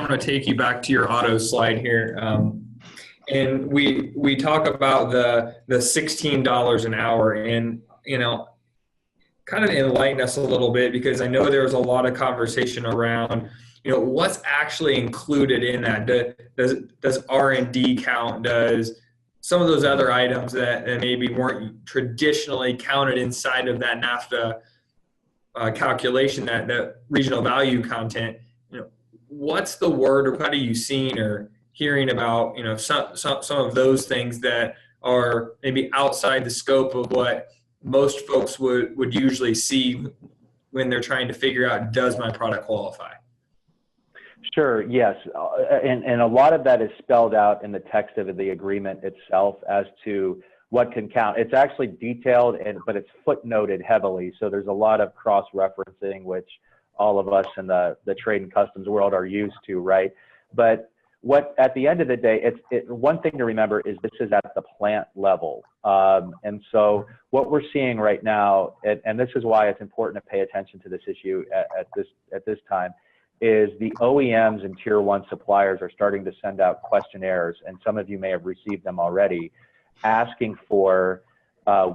want to take you back to your auto slide here. And we talk about the $16 an hour, and, kind of enlighten us a little bit, because I know there was a lot of conversation around, what's actually included in that. Does R&D count? Does some of those other items that maybe weren't traditionally counted inside of that NAFTA calculation, that regional value content, what's the word, or what are you seeing or hearing about, some of those things that are maybe outside the scope of what most folks would usually see when they're trying to figure out, does my product qualify? Sure, yes. And a lot of that is spelled out in the text of the agreement itself as to what can count. It's actually detailed, but it's footnoted heavily. So there's a lot of cross-referencing, which all of us in the trade and customs world are used to, right? But at the end of the day, one thing to remember is this is at the plant level. And so what we're seeing right now, and this is why it's important to pay attention to this issue at this time, is the OEMs and tier one suppliers are starting to send out questionnaires, and some of you may have received them already, asking for,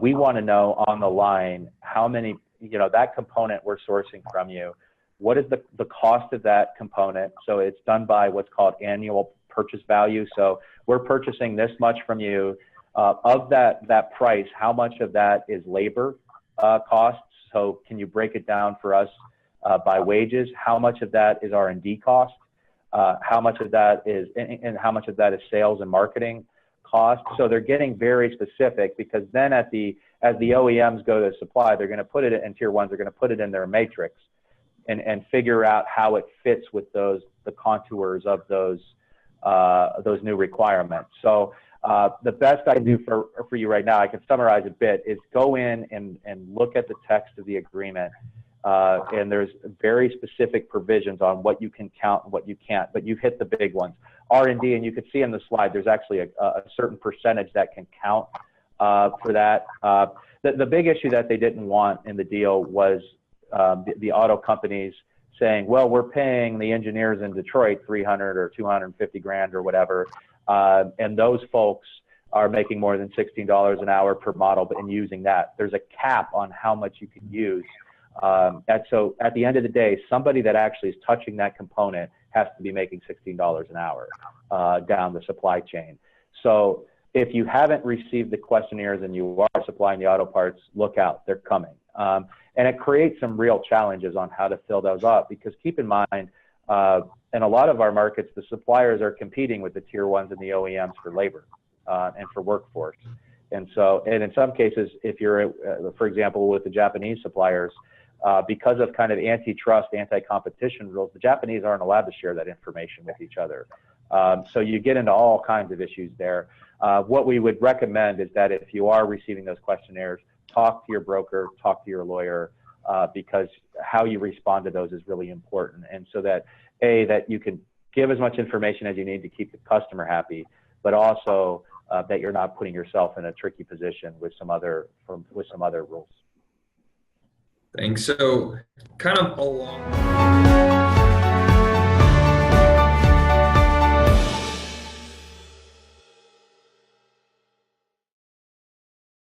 we want to know on the line how many, that component we're sourcing from you, what is the cost of that component? So it's done by what's called annual purchase value. So we're purchasing this much from you. Of that price, how much of that is labor costs? So can you break it down for us by wages? How much of that is R&D cost? How much of that is, and how much of that is sales and marketing cost? So they're getting very specific, because then as the OEMs go to supply, they're going to put it in, tier ones are going to put it in their matrix and figure out how it fits with the contours of those new requirements. So the best I can do for you right now, I can summarize a bit, is go in and look at the text of the agreement. And there's very specific provisions on what you can count and what you can't, but you've hit the big ones. R&D, and you can see in the slide, there's actually a certain percentage that can count for that. The big issue that they didn't want in the deal was the auto companies saying, well, we're paying the engineers in Detroit 300 or 250 grand or whatever, and those folks are making more than $16 an hour per model, and using that. There's a cap on how much you can use. So at the end of the day, somebody that actually is touching that component has to be making $16 an hour down the supply chain. So if you haven't received the questionnaires and you are supplying the auto parts, look out, they're coming. And it creates some real challenges on how to fill those up, because keep in mind, in a lot of our markets, the suppliers are competing with the tier ones and the OEMs for labor and for workforce. And so, and in some cases, if you're, for example, with the Japanese suppliers, because of kind of antitrust, anti-competition rules, the Japanese aren't allowed to share that information with each other. So you get into all kinds of issues there. What we would recommend is that if you are receiving those questionnaires, talk to your broker, talk to your lawyer, because how you respond to those is really important. And so that, that you can give as much information as you need to keep the customer happy, but also that you're not putting yourself in a tricky position with some other rules. Thanks. So kind of along